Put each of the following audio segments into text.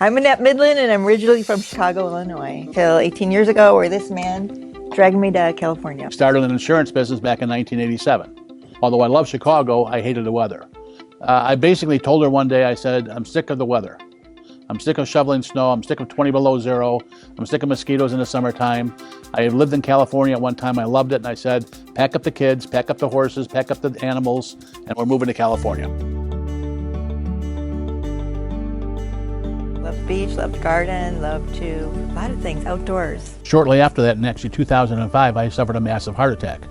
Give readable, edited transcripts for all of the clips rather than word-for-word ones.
I'm Annette Midland, and I'm originally from Chicago, Illinois. Till 18 years ago, where this man dragged me to California. Started an insurance business back in 1987. Although I love Chicago, I hated the weather. I basically told her one day, I said, I'm sick of the weather. I'm sick of shoveling snow. I'm sick of 20 below zero. I'm sick of mosquitoes in the summertime. I lived in California at one time. I loved it. And I said, pack up the kids, pack up the horses, pack up the animals, and we're moving to California. Love the beach, love the garden, love to a lot of things outdoors. Shortly after that, in actually 2005, I suffered a massive heart attack.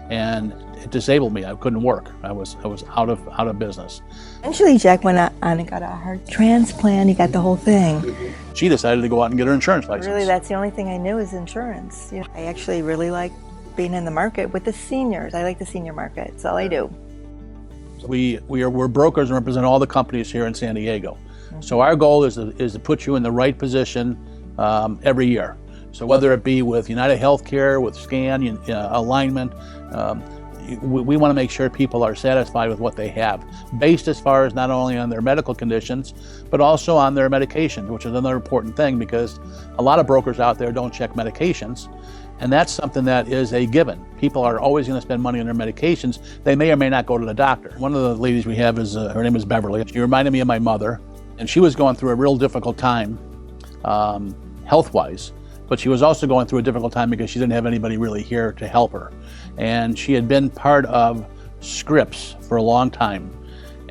And it disabled me. I couldn't work. I was out of business. Eventually, Jack went on and got a heart transplant. He got the whole thing. She decided to go out and get her insurance license. Really, that's the only thing I knew is insurance. You know, I actually really like being in the market with the seniors. I like the senior market. That's all I do. We're brokers and represent all the companies here in San Diego. So our goal is to put you in the right position every year. So whether it be with United Healthcare, with Scan, Alignment, we want to make sure people are satisfied with what they have, based as far as not only on their medical conditions, but also on their medication, which is another important thing because a lot of brokers out there don't check medications. And that's something that is a given. People are always going to spend money on their medications. They may or may not go to the doctor. One of the ladies we have is, her name is Beverly. She reminded me of my mother, and she was going through a real difficult time health-wise. But she was also going through a difficult time because she didn't have anybody really here to help her. And she had been part of Scripps for a long time.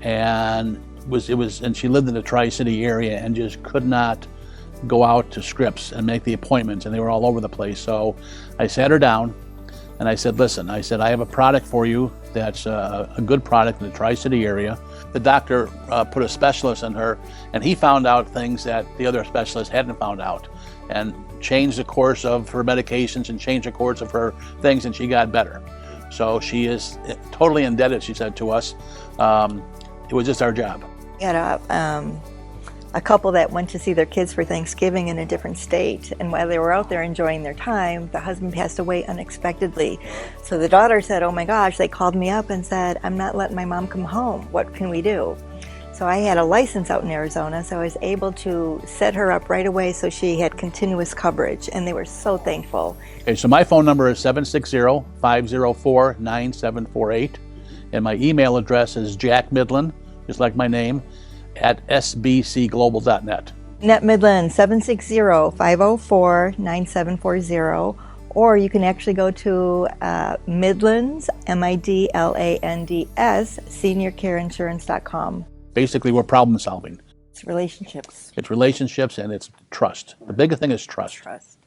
And she lived in the Tri-City area and just could not go out to Scripps and make the appointments, and they were all over the place. So I sat her down and I said, listen, I said, I have a product for you that's a good product in the Tri-City area. The doctor put a specialist in her, and he found out things that the other specialists hadn't found out, and changed the course of her medications and changed the course of her things, and she got better. So she is totally indebted, she said to us. It was just our job. We had a couple that went to see their kids for Thanksgiving in a different state, and while they were out there enjoying their time, the husband passed away unexpectedly. So the daughter said, oh my gosh, they called me up and said, I'm not letting my mom come home. What can we do? So I had a license out in Arizona, so I was able to set her up right away so she had continuous coverage, and they were so thankful. Okay, so my phone number is 760-504-9748, and my email address is jackmidland, just like my name, at sbcglobal.net. Annette Midland, 760-504-9740, or you can actually go to Midlands, MIDLANDS, seniorcareinsurance.com. Basically, we're problem solving. It's relationships. It's relationships and it's trust. The biggest thing is trust. Trust.